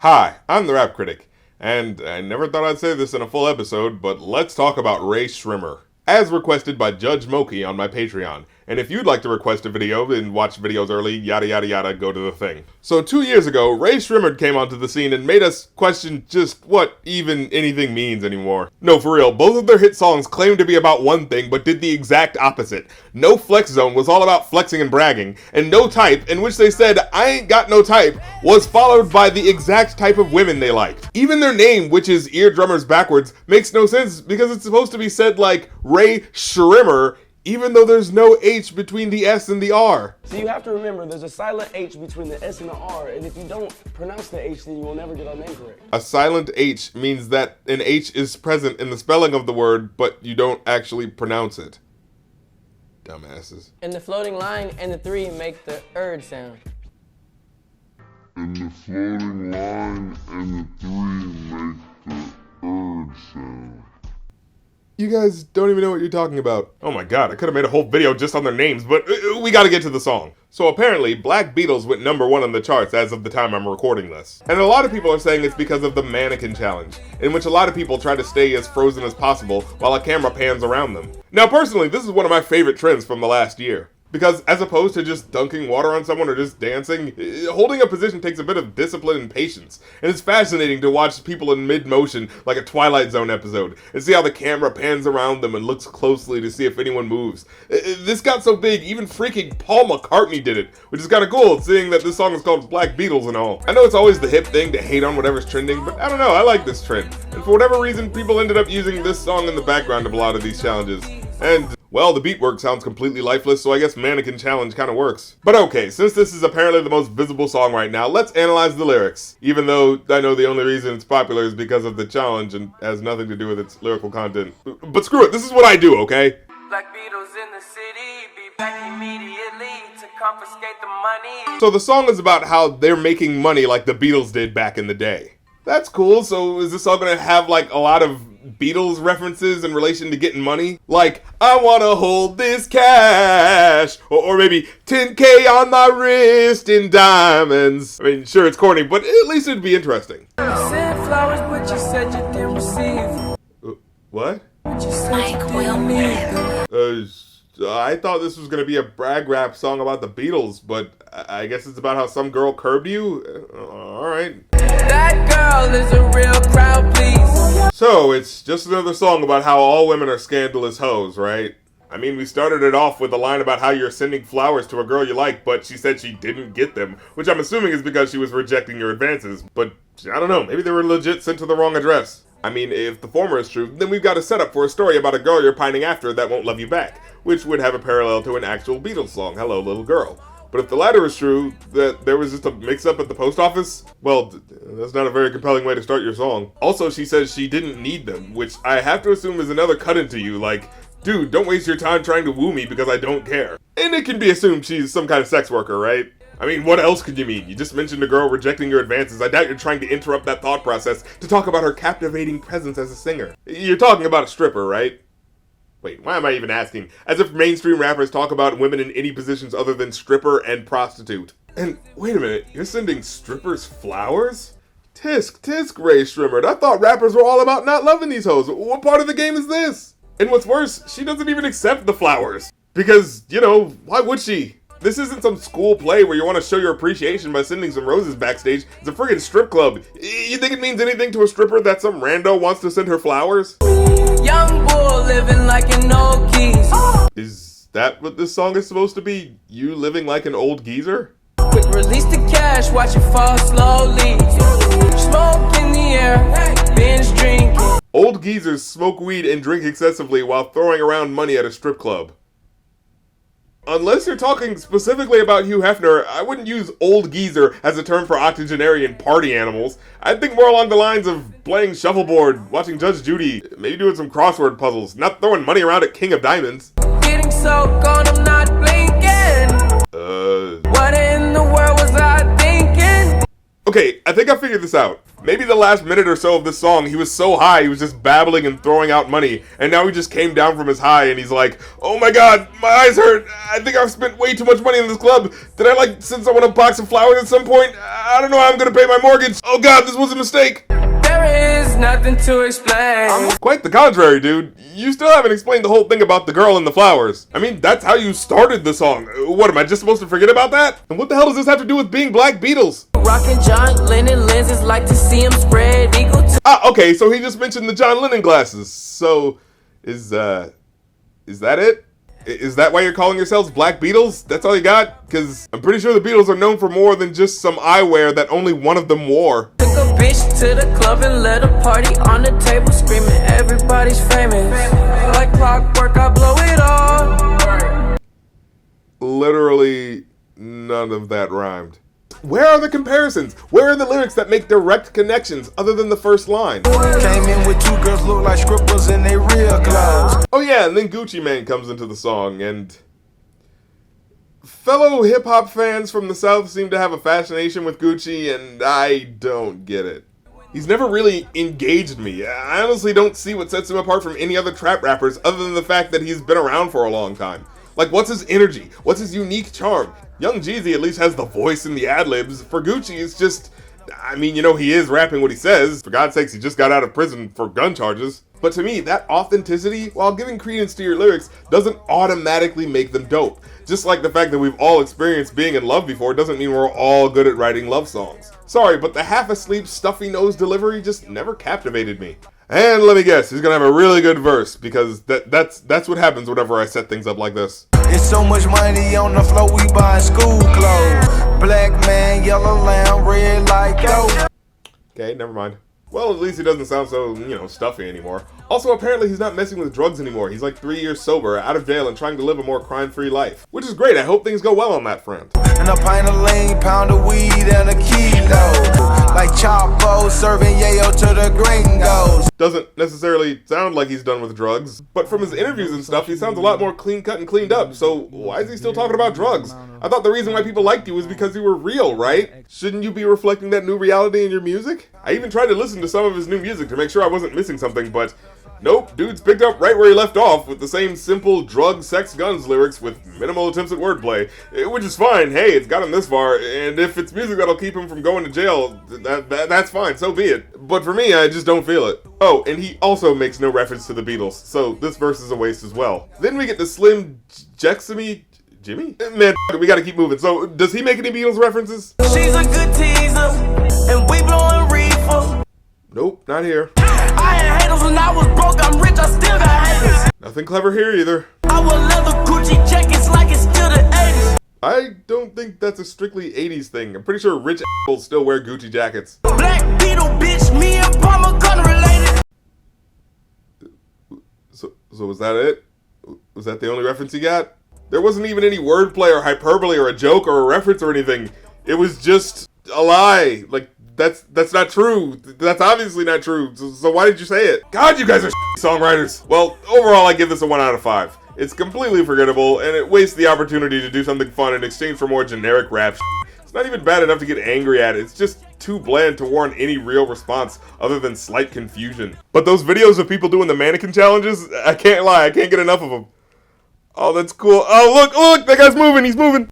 Hi, I'm the Rap Critic, and I never thought I'd say this in a full episode, but let's talk about Rae Sremmurd, as requested by Judge Moki on my Patreon. And if you'd like to request a video and watch videos early, yada yada yada, go to the thing. So 2 years ago, Rae Sremmurd came onto the scene and made us question just what even anything means anymore. No, for real, both of their hit songs claimed to be about one thing, but did the exact opposite. No Flex Zone was all about flexing and bragging, and No Type, in which they said, I ain't got no type, was followed by the exact type of women they liked. Even their name, which is Eardrummers backwards, makes no sense because it's supposed to be said like Rae Sremmurd, even though there's no H between the S and the R. So you have to remember there's a silent H between the S and the R, and if you don't pronounce the H, then you will never get our name correct. A silent H means that an H is present in the spelling of the word, but you don't actually pronounce it. Dumbasses. And the floating line and the 3 make the erd sound. And the floating line and the 3 make the erd sound. You guys don't even know what you're talking about. Oh my god, I could have made a whole video just on their names, but we gotta get to the song. So apparently, Black Beatles went #1 on the charts as of the time I'm recording this. And a lot of people are saying it's because of the mannequin challenge, in which a lot of people try to stay as frozen as possible while a camera pans around them. Now personally, this is one of my favorite trends from the last year. Because as opposed to just dunking water on someone or just dancing, holding a position takes a bit of discipline and patience. And it's fascinating to watch people in mid-motion like a Twilight Zone episode and see how the camera pans around them and looks closely to see if anyone moves. This got so big, even freaking Paul McCartney did it, which is kind of cool, seeing that this song is called Black Beatles and all. I know it's always the hip thing to hate on whatever's trending, but I don't know, I like this trend. And for whatever reason, people ended up using this song in the background of a lot of these challenges. And well, the beat work sounds completely lifeless, so I guess Mannequin Challenge kind of works. But okay, since this is apparently the most visible song right now, let's analyze the lyrics. Even though I know the only reason it's popular is because of the challenge and has nothing to do with its lyrical content. But screw it, this is what I do, okay? Black Beatles in the city, be back immediately to confiscate the money. So the song is about how they're making money like the Beatles did back in the day. That's cool, so is this all gonna have like a lot of Beatles references in relation to getting money? Like, I wanna hold this cash, or maybe 10K on my wrist in diamonds. I mean, sure, it's corny, but at least it'd be interesting. Sent flowers, but you said you didn't receive. What? Like we'll need. I thought this was gonna be a brag rap song about the Beatles, but I guess it's about how some girl curbed you? Alright. That girl is a real crowd, please. So, it's just another song about how all women are scandalous hoes, right? I mean, we started it off with a line about how you're sending flowers to a girl you like, but she said she didn't get them, which I'm assuming is because she was rejecting your advances, but I don't know, maybe they were legit sent to the wrong address. I mean, if the former is true, then we've got a setup for a story about a girl you're pining after that won't love you back, which would have a parallel to an actual Beatles song, Hello Little Girl. But if the latter is true, that there was just a mix-up at the post office, well, that's not a very compelling way to start your song. Also, she says she didn't need them, which I have to assume is another cut into you, like, dude, don't waste your time trying to woo me because I don't care. And it can be assumed she's some kind of sex worker, right? I mean, what else could you mean? You just mentioned a girl rejecting your advances. I doubt you're trying to interrupt that thought process to talk about her captivating presence as a singer. You're talking about a stripper, right? Wait, why am I even asking? As if mainstream rappers talk about women in any positions other than stripper and prostitute. And wait a minute, you're sending strippers flowers? Tisk, Rae Sremmurd. I thought rappers were all about not loving these hoes. What part of the game is this? And what's worse, she doesn't even accept the flowers. Because, you know, why would she? This isn't some school play where you want to show your appreciation by sending some roses backstage. It's a friggin' strip club. You think it means anything to a stripper that some rando wants to send her flowers? Young bull living like an old geese. Is that what this song is supposed to be? You living like an old geezer? Quick release the cash, watch it fall slowly. Smoke in the air, binge drinking. Old geezers smoke weed and drink excessively while throwing around money at a strip club. Unless you're talking specifically about Hugh Hefner, I wouldn't use old geezer as a term for octogenarian party animals. I'd think more along the lines of playing shuffleboard, watching Judge Judy, maybe doing some crossword puzzles, not throwing money around at King of Diamonds. Getting so gone, I'm not blinking. What in the world was I thinking? Okay, I think I figured this out. Maybe the last minute or so of this song, he was so high, he was just babbling and throwing out money, and now he just came down from his high, and he's like, oh my god, my eyes hurt, I think I've spent way too much money in this club, did I like send someone a box of flowers at some point? I don't know how I'm gonna pay my mortgage, oh god, this was a mistake. There is nothing to explain. Quite the contrary, dude. You still haven't explained the whole thing about the girl and the flowers. I mean, that's how you started the song. What, am I just supposed to forget about that? And what the hell does this have to do with being Black Beatles? Rockin' John Lennon lenses, like to see him spread eagle to. Ah, okay, so he just mentioned the John Lennon glasses. So, is that it? Is that why you're calling yourselves Black Beatles? That's all you got? Because I'm pretty sure the Beatles are known for more than just some eyewear that only one of them wore. Took a bitch to the club and let a party on the table, screaming everybody's famous. Like clockwork, I blow it all. Literally, none of that rhymed. Where are the comparisons? Where are the lyrics that make direct connections other than the first line? Came in with two girls look like scribbles in they real clothes. Oh yeah, and then Gucci Mane comes into the song, and fellow hip-hop fans from the South seem to have a fascination with Gucci, and I don't get it. He's never really engaged me. I honestly don't see what sets him apart from any other trap rappers other than the fact that he's been around for a long time. Like, what's his energy? What's his unique charm? Young Jeezy at least has the voice and the ad-libs. For Gucci, it's just, I mean, you know, he is rapping what he says. For God's sakes, he just got out of prison for gun charges. But to me, that authenticity, while giving credence to your lyrics, doesn't automatically make them dope. Just like the fact that we've all experienced being in love before doesn't mean we're all good at writing love songs. Sorry, but the half-asleep, stuffy-nosed delivery just never captivated me. And let me guess, he's gonna have a really good verse, because that's what happens whenever I set things up like this. It's so much money on the floor, we buying school clothes. Black man, yellow lamb, red like gold. Okay, never mind. Well, at least he doesn't sound so, you know, stuffy anymore. Also, apparently he's not messing with drugs anymore. He's like 3 years sober, out of jail, and trying to live a more crime-free life. Which is great. I hope things go well on that front. And a pint of lean, pound of weed, and a kilo. Like Chapo serving yayo to the gringos. Doesn't necessarily sound like he's done with drugs, but from his interviews and stuff, he sounds a lot more clean-cut and cleaned up, so why is he still talking about drugs? I thought the reason why people liked you was because you were real, right? Shouldn't you be reflecting that new reality in your music? I even tried to listen to some of his new music to make sure I wasn't missing something, but nope, dude's picked up right where he left off with the same simple drug, sex, guns lyrics with minimal attempts at wordplay, which is fine. Hey, it's got him this far, and if it's music that'll keep him from going to jail, that's fine, so be it. But for me, I just don't feel it. Oh, and he also makes no reference to the Beatles, so this verse is a waste as well. Then we get the Slim Jexamy Jimmy? Man, we gotta keep moving. So, does he make any Beatles references? She's a good teaser, and we blowing reefer. Nope, not here. I had haters when I was broke, I'm rich, I still got haters. Nothing clever here either. I wear leather Gucci jackets like it's still the 80s. I don't think that's a strictly 80s thing. I'm pretty sure rich assholes still wear Gucci jackets. Black Beatle, bitch, me and Palmer gun related. So was that it? Was that the only reference he got? There wasn't even any wordplay or hyperbole or a joke or a reference or anything. It was just a lie. Like, that's not true. That's obviously not true. So why did you say it? God, you guys are songwriters. Well, overall, I give this a 1 out of 5. It's completely forgettable, and it wastes the opportunity to do something fun in exchange for more generic rap. It's not even bad enough to get angry at it. It's just too bland to warrant any real response other than slight confusion. But those videos of people doing the mannequin challenges, I can't lie, I can't get enough of them. Oh, that's cool. Oh, look, that guy's moving, he's moving.